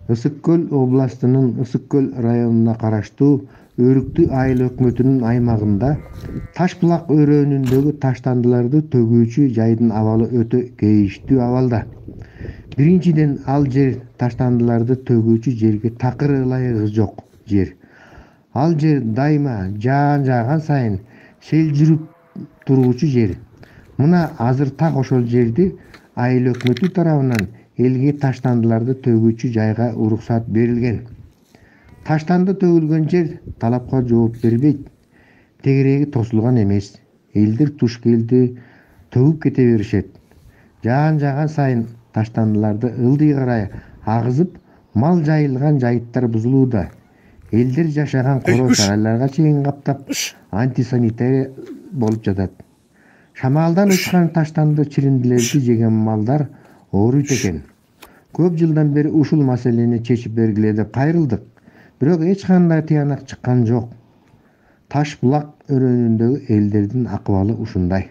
Ысык-Көл областынын Ысык-Көл районуна караштуу Өрүктү айыл өкмөтүнүн аймагында Таш-булак өрөөнүндөгү таштандыларды төгүүчү жайдын абалы өтө кейиштүү абалда. Биринчиден, ал жер таштандыларды төгүүчү жерге такыр ылайыгы жок жер. Ал жер дайыма жаан жааган сайын сел жүрүп туруучу жер. Мына азыр так ошол жерди айыл өкмөтү тарабынан элге таштандыларды төгүүчү жайга уруксат берилген. Таштанды төгүлгөн жер талапка жооп бербейт. Тегереги тосулган эмес. Элдер туш келди төгүп кете беришет. Жаан жааган сайын таштандыларды ылдый карай агызып, мал жайылган жайыттар бузулууда. Элдер жашаган коро сарайларга чейин каптап, антисанитария болуп жатат. Шамалдан учкан таштанды чириндилерди жеген малдар ооруйт экен. Көп жылдан бери ушул маселени чечип бергиле деп кайрылдык. Бирок эч кандай тыянак чыккан жок. Таш-булак өрөөнүндөгү элдердин акыбалы ушундай.